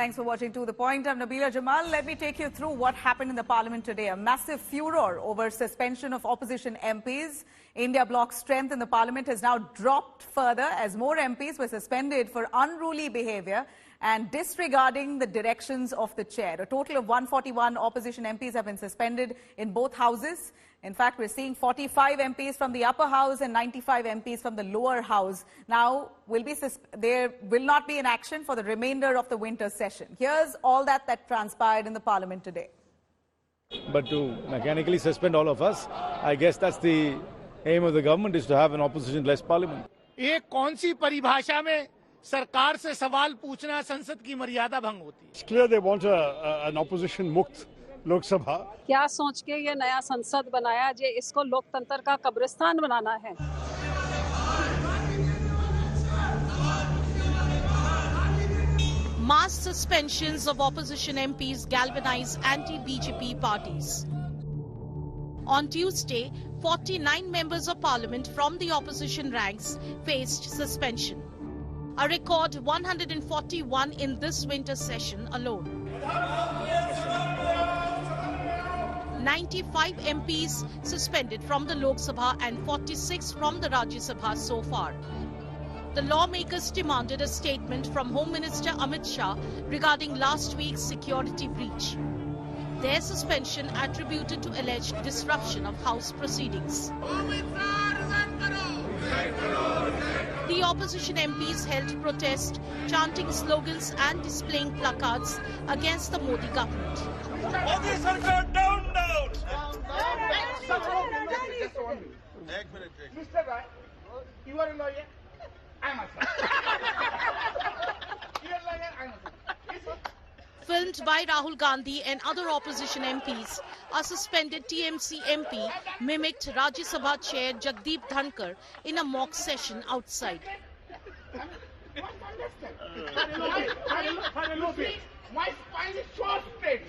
Thanks for watching To The Point. I'm Nabila Jamal. Let me take you through what happened in the Parliament today. A massive furor over suspension of opposition MPs. India bloc's strength in the Parliament has now dropped further as more MPs were suspended for unruly behaviour and disregarding the directions of the chair. A total of 141 opposition MPs have been suspended in both houses. In fact, we're seeing 45 MPs from the upper house and 95 MPs from the lower house. Now, there will not be an action for the remainder of the winter session. Here's all that transpired in the Parliament today. But to mechanically suspend all of us, I guess that's the aim of the government, is to have an opposition-less parliament. ये कौन सी परिभाषा में सरकार से सवाल पूछना संसद की मर्यादा भंग होती है? It's clear they want an opposition-mooked Lok Sabha. क्या सोच के ये नया संसद बनाया जे इसको लोकतंत्र का कब्रिस्तान बनाना है? Mass suspensions of opposition MPs galvanize anti-BJP parties. On Tuesday, 49 members of parliament from the opposition ranks faced suspension. A record 141 in this winter session alone. 95 MPs suspended from the Lok Sabha and 46 from the Rajya Sabha so far. The lawmakers demanded a statement from Home Minister Amit Shah regarding last week's security breach. Their suspension attributed to alleged disruption of House proceedings. The opposition MPs held protest, chanting slogans and displaying placards against the Modi government. Modi Sarkar, down, down! Mr. Rai, you are a lawyer. I am a You are a lawyer. I am a Filmed by Rahul Gandhi and other opposition MPs, a suspended TMC MP mimicked Rajya Sabha chair Jagdeep Dhankar in a mock session outside. My spine is so straight.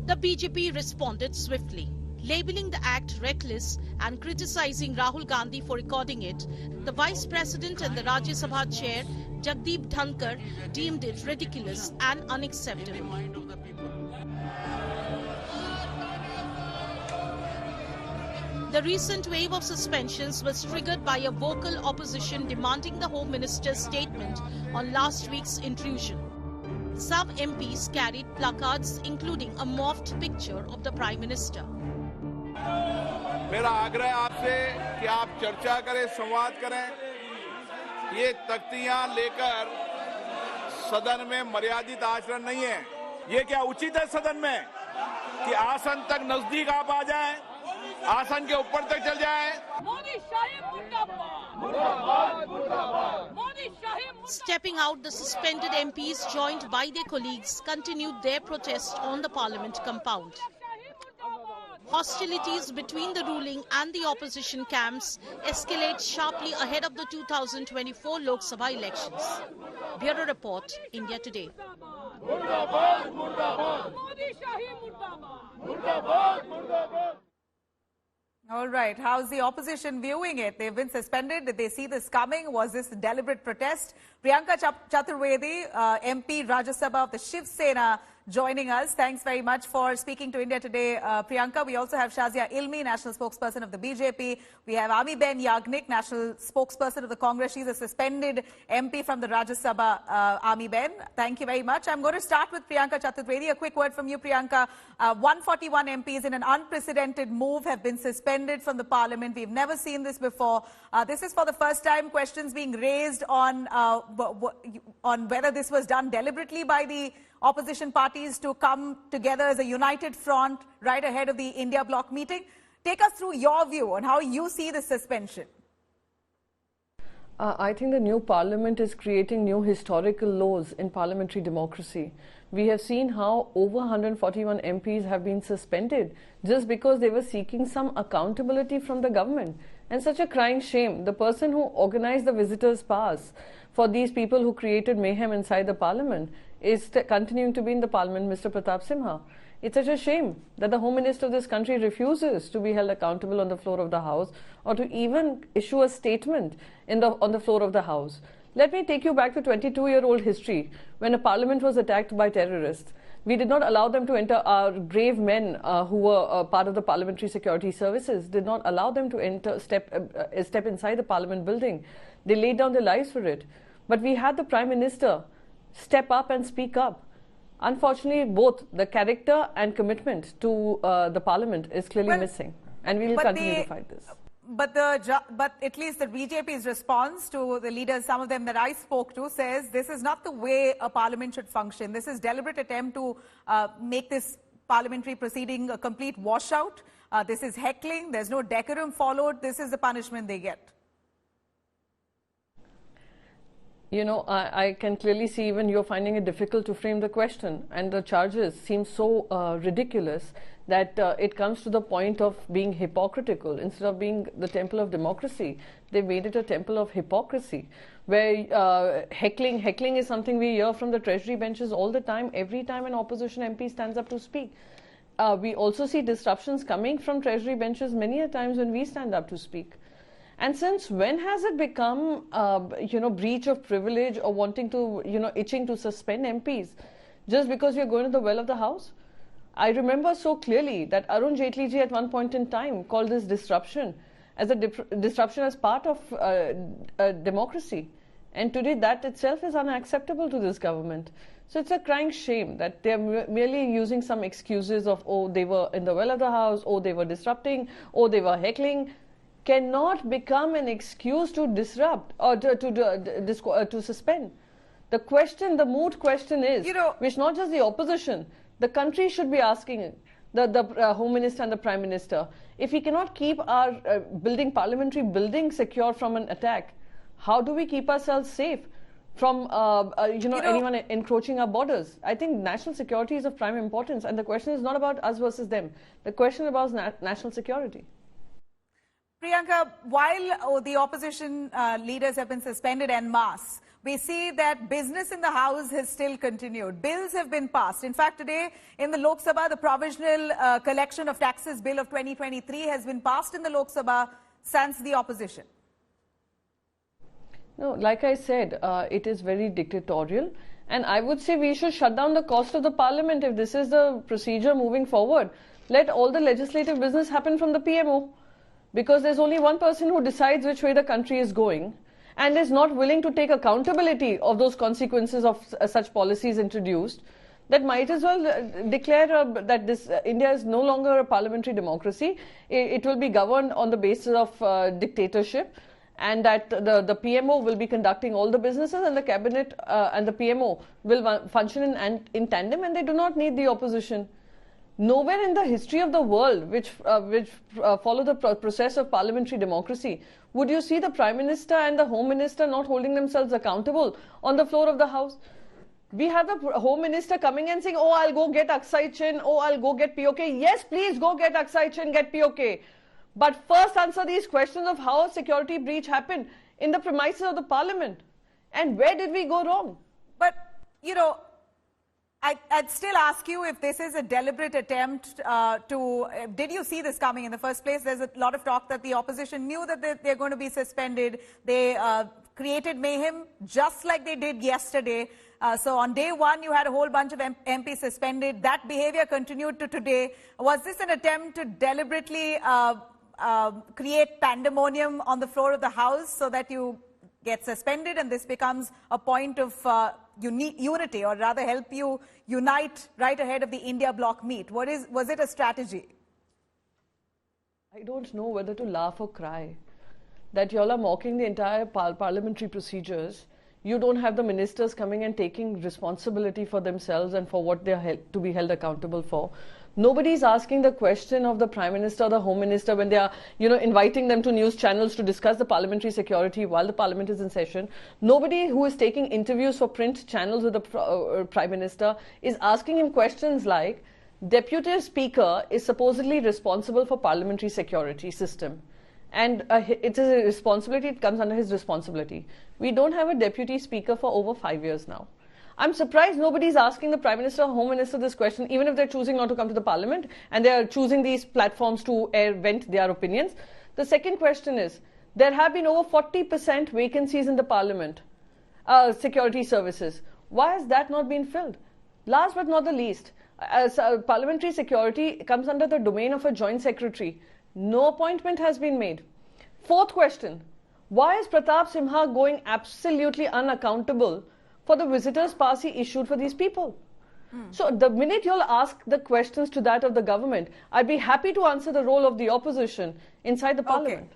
The BJP responded swiftly. Labeling the act reckless and criticizing Rahul Gandhi for recording it, the Vice President and the Rajya Sabha chair, Jagdeep Dhankar, deemed it ridiculous and unacceptable. The recent wave of suspensions was triggered by a vocal opposition demanding the Home Minister's statement on last week's intrusion. Some MPs carried placards including a morphed picture of the Prime Minister. मेरा आग्रह आपसे कि आप चर्चा करें, संवाद करें। ये तख्तियां लेकर सदन में मर्यादित आचरण नहीं है। ये क्या उचित है सदन में कि आसन तक नजदीक आप आ जाएं, आसन के ऊपर तक चल जाएं? Stepping out, the suspended MPs, joined by their colleagues, continued their protest on the Parliament compound. Hostilities between the ruling and the opposition camps escalate sharply ahead of the 2024 Lok Sabha elections. Bureau Report, India Today. All right. How's the opposition viewing it? They've been suspended. Did they see this coming? Was this a deliberate protest? Priyanka Chaturvedi, MP Rajya Sabha of the Shiv Sena, joining us. Thanks very much for speaking to India Today, Priyanka. We also have Shazia Ilmi, national spokesperson of the BJP. We have Ami-Ben Yagnik, national spokesperson of the Congress. She's a suspended MP from the Rajya Sabha, Ami-Ben. Thank you very much. I'm going to start with Priyanka Chaturvedi. A quick word from you, Priyanka. 141 MPs in an unprecedented move have been suspended from the Parliament. We've never seen this before. This is for the first time questions being raised on whether this was done deliberately by the opposition parties to come together as a united front right ahead of the India bloc meeting. Take us through your view on how you see the suspension. I think the new parliament is creating new historical lows in parliamentary democracy. We have seen how over 141 MPs have been suspended just because they were seeking some accountability from the government. And such a crying shame. The person who organized the visitors' pass for these people who created mayhem inside the parliament is continuing to be in the parliament, Mr. Pratap Simha. It's such a shame that the Home Minister of this country refuses to be held accountable on the floor of the House or to even issue a statement on the floor of the House. Let me take you back to 22-year-old history when a parliament was attacked by terrorists. We did not allow them to enter. Our brave men who were part of the Parliamentary Security Services did not allow them to enter, step inside the Parliament building. They laid down their lives for it. But we had the Prime Minister step up and speak up. Unfortunately, both the character and commitment to the Parliament is clearly missing, and we will continue to fight this. But at least the BJP's response to the leaders, some of them that I spoke to, says this is not the way a parliament should function. This is deliberate attempt to make this parliamentary proceeding a complete washout. This is heckling. There's no decorum followed. This is the punishment they get. You know, I can clearly see even you're finding it difficult to frame the question, and the charges seem so ridiculous that it comes to the point of being hypocritical. Instead of being the temple of democracy, they made it a temple of hypocrisy, where heckling is something we hear from the treasury benches all the time, every time an opposition MP stands up to speak. We also see disruptions coming from treasury benches many a times when we stand up to speak. And since when has it become, breach of privilege or wanting to, itching to suspend MPs just because we are going to the well of the House? I remember so clearly that Arun Jaitley ji at one point in time called this disruption as a disruption as part of democracy. And today that itself is unacceptable to this government. So it's a crying shame that they're merely using some excuses of, oh, they were in the well of the House, oh, they were disrupting, oh, they were heckling. Cannot become an excuse to disrupt or to suspend. The question, the moot question is, which not just the opposition, the country should be asking the Home Minister and the Prime Minister, if we cannot keep our parliamentary building secure from an attack, how do we keep ourselves safe from anyone encroaching our borders? I think national security is of prime importance, and the question is not about us versus them. The question is about national security. Priyanka, while the opposition leaders have been suspended en masse, we see that business in the House has still continued. Bills have been passed. In fact, today in the Lok Sabha, the Provisional Collection of Taxes Bill of 2023 has been passed in the Lok Sabha sans the opposition. No, like I said, it is very dictatorial. And I would say we should shut down the cost of the Parliament if this is the procedure moving forward. Let all the legislative business happen from the PMO. Because there's only one person who decides which way the country is going and is not willing to take accountability of those consequences of such policies introduced, that might as well declare that India is no longer a parliamentary democracy. It will be governed on the basis of dictatorship, and that the PMO will be conducting all the businesses, and the cabinet and the PMO will function in tandem, and they do not need the opposition. Nowhere in the history of the world which follow the process of parliamentary democracy would you see the Prime Minister and the Home Minister not holding themselves accountable on the floor of the House. We have the Home Minister coming and saying, oh, I'll go get Aksai Chin, oh, I'll go get POK. Yes, please go get Aksai Chin, get POK. But first answer these questions of how a security breach happened in the premises of the Parliament. And where did we go wrong? But, I'd still ask you if this is a deliberate attempt did you see this coming in the first place? There's a lot of talk that the opposition knew that they're going to be suspended. They created mayhem just like they did yesterday. So on day one, you had a whole bunch of MPs suspended. That behavior continued to today. Was this an attempt to deliberately create pandemonium on the floor of the House so that you get suspended and this becomes a point of unity, or rather help you unite right ahead of the India bloc meet? Was it a strategy? I don't know whether to laugh or cry. That you all are mocking the entire parliamentary procedures. You don't have the ministers coming and taking responsibility for themselves and for what they're to be held accountable for. Nobody's asking the question of the Prime Minister or the Home Minister when they are, inviting them to news channels to discuss the parliamentary security while the Parliament is in session. Nobody who is taking interviews for print channels with the Prime Minister is asking him questions like, Deputy Speaker is supposedly responsible for parliamentary security system. and it's a responsibility, it comes under his responsibility. We don't have a deputy speaker for over 5 years now. I'm surprised nobody's asking the Prime Minister or Home Minister this question, even if they're choosing not to come to the Parliament and they're choosing these platforms to vent their opinions. The second question is, there have been over 40% vacancies in the Parliament, security services. Why has that not been filled? Last but not the least, parliamentary security comes under the domain of a joint secretary. No appointment has been made. Fourth question, why is Pratap Simha going absolutely unaccountable for the visitors pass he issued for these people? So the minute you'll ask the questions to that of the government, I'd be happy to answer the role of the opposition inside the Parliament.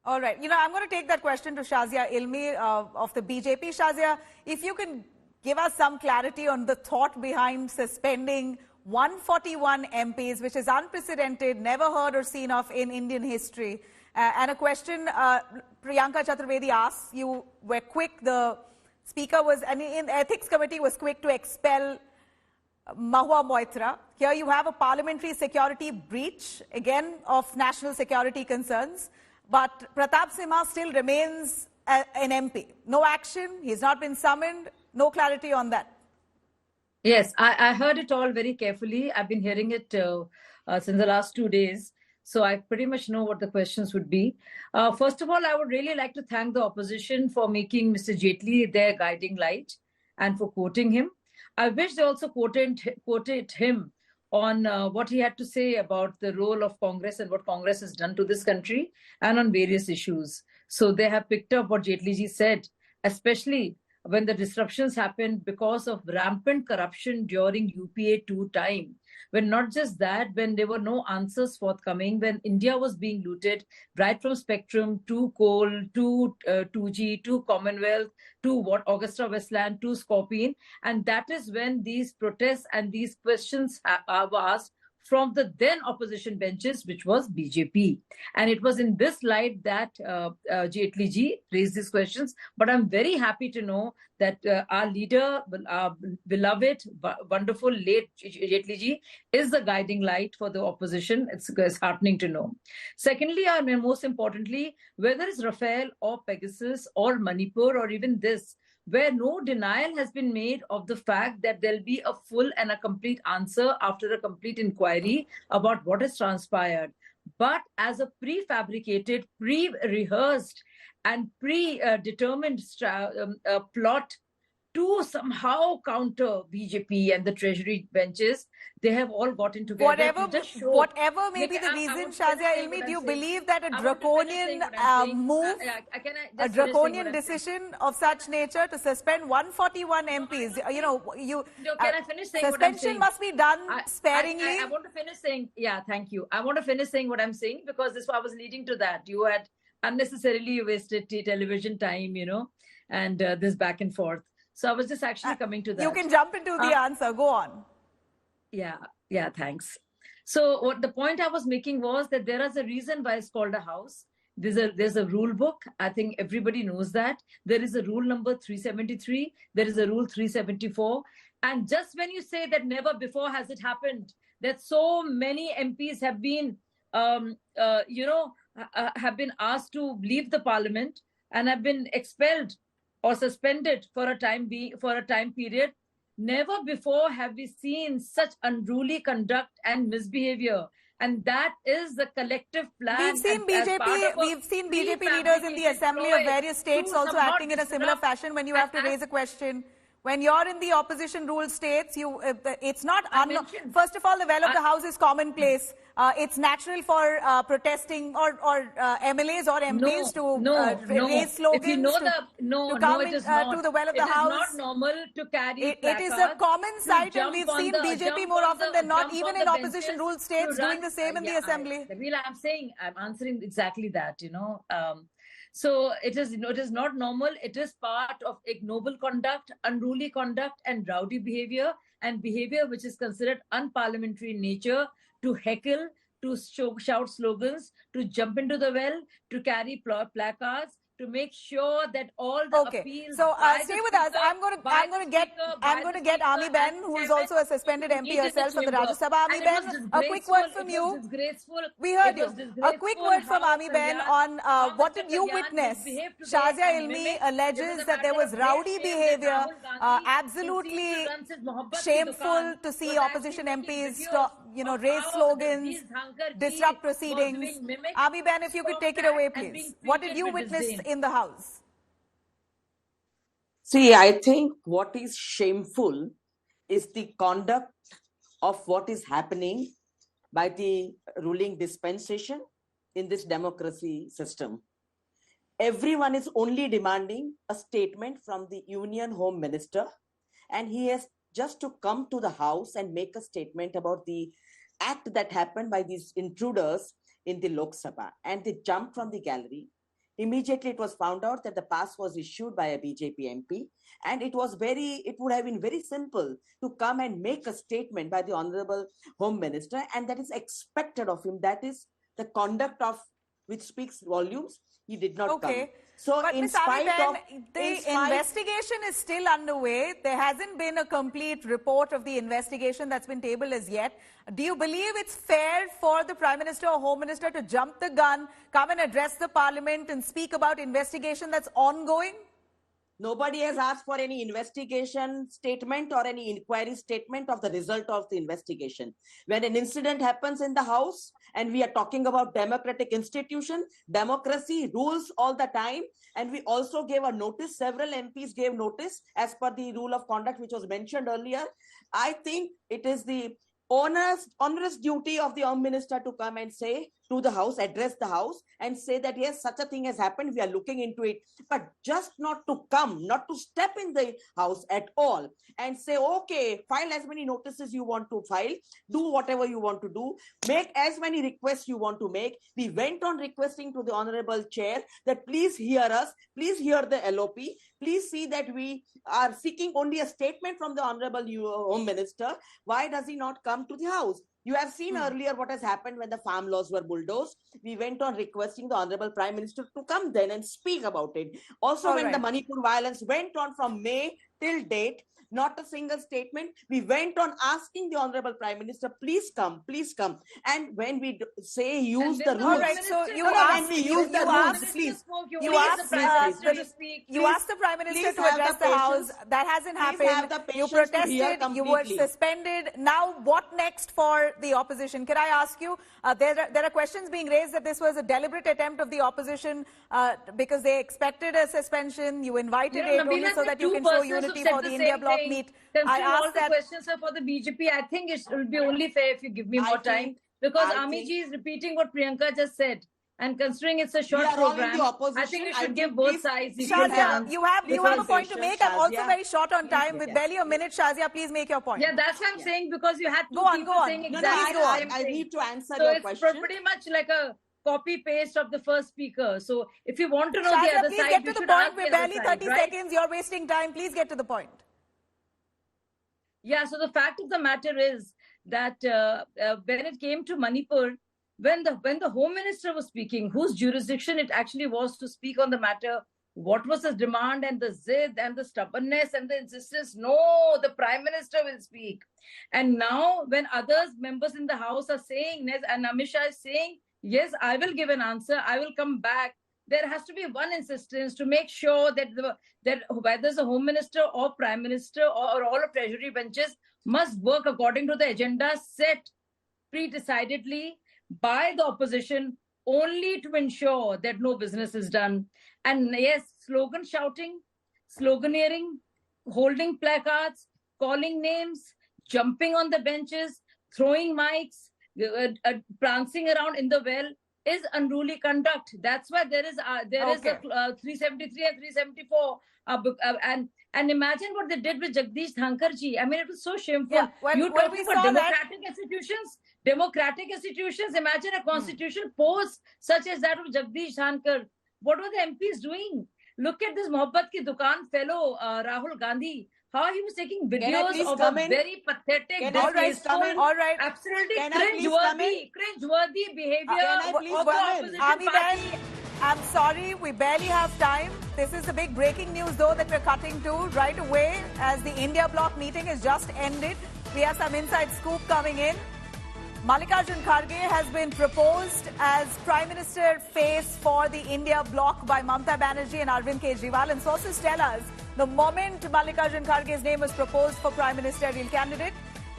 All right. I'm going to take that question to Shazia Ilmi of the BJP. Shazia, if you can give us some clarity on the thought behind suspending 141 MPs, which is unprecedented, never heard or seen of in Indian history. And a question Priyanka Chaturvedi asked, you were quick, the Speaker was, and in the Ethics Committee was quick to expel Mahua Moitra. Here you have a parliamentary security breach, again, of national security concerns. But Pratap Simha still remains an MP. No action, he's not been summoned, no clarity on that. Yes, I heard it all very carefully. I've been hearing it since the last 2 days. So I pretty much know what the questions would be. First of all, I would really like to thank the opposition for making Mr. Jaitley their guiding light and for quoting him. I wish they also quoted him on what he had to say about the role of Congress and what Congress has done to this country and on various issues. So they have picked up what Jaitley ji said, especially when the disruptions happened because of rampant corruption during UPA 2 time. When not just that, when there were no answers forthcoming, when India was being looted, right from Spectrum to coal, to 2G, to Commonwealth, to Augusta Westland, to Scorpion. And that is when these protests and these questions are asked from the then opposition benches, which was BJP. And it was in this light that Jaitley ji raised these questions. But I'm very happy to know that our leader, our beloved, wonderful late Jaitley ji, is the guiding light for the opposition. It's heartening to know. Secondly, and most importantly, whether it's Rafale or Pegasus or Manipur or even this, where no denial has been made of the fact that there'll be a full and a complete answer after a complete inquiry about what has transpired. But as a prefabricated, pre-rehearsed and predetermined plot to somehow counter BJP and the Treasury benches, they have all gotten together. Whatever may be the reason, Shazia Ilmi, do you believe that a draconian move, a draconian decision of such nature to suspend 141 MPs, can I finish saying suspension must be done sparingly? I want to finish saying, thank you. I want to finish saying what I'm saying because this was leading to that. You had unnecessarily wasted television time, and this back and forth. So I was just actually coming to that. You can jump into the answer. Go on. Yeah, thanks. So what the point I was making was that there is a reason why it's called a house. There's a rule book. I think everybody knows that. There is a rule number 373. There is a rule 374. And just when you say that never before has it happened, that so many MPs have been, have been asked to leave the parliament and have been expelled or suspended for a time period. Never before have we seen such unruly conduct and misbehavior. And that is the collective plan. We've seen BJP leaders in the assembly of various states also acting in a similar fashion when you have to raise a question. When you're in the opposition ruled states, it's not, first of all, the well of the house is commonplace. It's natural for protesting or MLAs or MPs to raise slogans, to come to the well of the house. It is not normal to carry It is a common sight, and we've seen BJP more often than not, even in opposition ruled states, doing the same in the assembly. I'm answering exactly that, So it is not normal. It is part of ignoble conduct, unruly conduct, and rowdy behavior, and behavior which is considered unparliamentary in nature, to heckle, to shout slogans, to jump into the well, to carry placards, to make sure that all the Okay, appeals. so by stay the with us. speaker, I'm going to get Ami Ben, who is also a suspended MP herself from the Rajya Sabha. Ami Ben, a quick word from you. It was disgraceful. We heard you. A quick word from how Ami Ben Kalyan- on what Mr. did you Kalyan witness? misbehaved today Shazia and Ilmi mimicked. alleges It was a that there matter was of rowdy great shame behavior, that Rahul Gandhi absolutely proceeded to run his Mohabbat ki shameful dukaan to see was opposition actually making MPs videos of raise how slogans, Jagdish Dhankar ji disrupt was proceedings. being mimicked, Ami Ben, if you could take it away, scoffed at and please. being What did treated you with witness disdain. in the House? See, I think what is shameful is the conduct of what is happening by the ruling dispensation in this democracy system. Everyone is only demanding a statement from the Union Home Minister, and he has just to come to the House and make a statement about the act that happened by these intruders in the Lok Sabha, and they jumped from the gallery. Immediately, it was found out that the pass was issued by a BJP MP, and it would have been very simple to come and make a statement by the Honorable Home Minister, and that is expected of him. That is the conduct of which speaks volumes. He did not come. So, but in Ms. Ami spite Ben, of the investigation is still underway. There hasn't been a complete report of the investigation that's been tabled as yet. Do you believe it's fair for the Prime Minister or Home Minister to jump the gun, come and address the Parliament and speak about investigation that's ongoing? Nobody has asked for any investigation statement or any inquiry statement of the result of the investigation. When an incident happens in the House and we are talking about democratic institution, democracy rules all the time. And we also gave a notice, several MPs gave notice as per the rule of conduct which was mentioned earlier. I think it is the onerous duty of the Home Minister to come and say to the House, address the House and say that yes, such a thing has happened, we are looking into it, but just not to come, not to step in the House at all and say, okay, file as many notices you want to file, do whatever you want to do, make as many requests you want to make. We went on requesting to the Honorable Chair that please hear us, please hear the LOP, please see that we are seeking only a statement from the Honorable Home Minister. Why does he not come to the House? You have seen earlier what has happened when the farm laws were bulldozed. We went on requesting the Honorable Prime Minister to come then and speak about it. Also, when the Manipur violence went on from May till date, not a single statement. We went on asking the Honorable Prime Minister, please come, please come. And when we say use the rules. All right, so you asked the Prime Minister to address the House. That hasn't happened. You protested, you were suspended. Now, what next for the opposition? Can I ask you, there are questions being raised that this was a deliberate attempt of the opposition because they expected a suspension. You invited it only so that you can show unity for the India bloc meet. I asked that questions are for the BJP. I think it will be only fair if you give me more time, because Ami ji is repeating what Priyanka just said. And considering it's a short program, I think we should give both sides equal chance. You have a point to make. I'm also very short on time. With barely a minute, Shazia, please make your point. Yeah, that's what I'm saying, because you had two people saying exactly the same thing. I need to answer your question. So it's pretty much like a copy-paste of the first speaker. So if you want to know Shazia, the other please side, get you to the should point. ask We're the other barely side, 30 right? seconds. You're wasting time. Please get to the point. Yeah, so the fact of the matter is that when it came to Manipur, when the Home Minister was speaking, whose jurisdiction it actually was to speak on the matter, what was his demand and the zid and the stubbornness and the insistence? No, the Prime Minister will speak. And now when others, members in the House are saying, and Amit Shah is saying, yes, I will give an answer, I will come back, there has to be one insistence to make sure that whether it's a Home Minister or Prime Minister or all of Treasury benches must work according to the agenda set pre-decidedly by the opposition, only to ensure that no business is done. And yes, slogan shouting, sloganeering, holding placards, calling names, jumping on the benches, throwing mics, prancing around in the well is unruly conduct. That's why there is a 373 and 374. And imagine what they did with Jagdish Dhankar ji. I mean, it was so shameful. Yeah, You're talking about democratic institutions. Democratic institutions. Imagine a constitution post such as that of Jagdish Dhankar. What were the MPs doing? Look at this Mohabbat ki Dukaan fellow, Rahul Gandhi. How he was taking videos of a very pathetic, disgraceful, absolutely cringe-worthy behavior of the opposition party. I'm sorry, we barely have time. This is the big breaking news, though, that we're cutting to right away as the India bloc meeting has just ended. We have some inside scoop coming in. Mallikarjun Kharge has been proposed as Prime Minister face for the India bloc by Mamata Banerjee and Arvind Kejriwal. And sources tell us the moment Mallikarjun Kharge's name was proposed for Prime Ministerial candidate,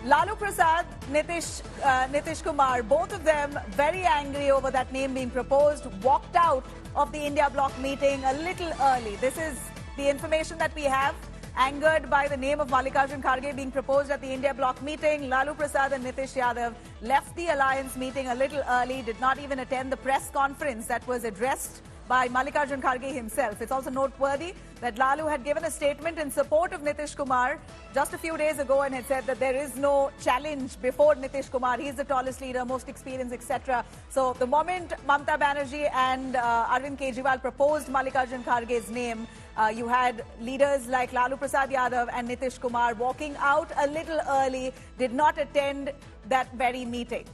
Lalu Prasad, Nitish Kumar, both of them very angry over that name being proposed, walked out of the India bloc meeting a little early. This is the information that we have. Angered by the name of Mallikarjun Kharge being proposed at the India bloc meeting, Lalu Prasad and Nitish Yadav left the alliance meeting a little early, did not even attend the press conference that was addressed by Mallikarjun Kharge himself. It's also noteworthy that Lalu had given a statement in support of Nitish Kumar just a few days ago and had said that there is no challenge before Nitish Kumar. He's the tallest leader, most experienced, etc. So the moment Mamata Banerjee and Arvind Kejriwal proposed Mallikarjun Kharge's name, you had leaders like Lalu Prasad Yadav and Nitish Kumar walking out a little early, did not attend that very meeting.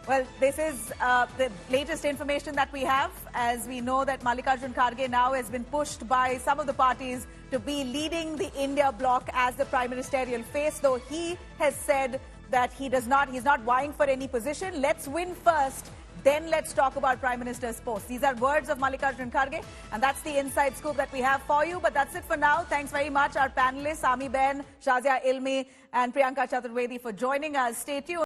Well, this is the latest information that we have, as we know that Mallikarjun Kharge now has been pushed by some of the parties to be leading the India bloc as the prime ministerial face, though he has said that he's not vying for any position. Let's win first, then let's talk about Prime Minister's post. These are words of Mallikarjun Kharge, and that's the inside scoop that we have for you. But that's it for now. Thanks very much, our panelists, Ami Ben, Shazia Ilmi, and Priyanka Chaturvedi, for joining us. Stay tuned.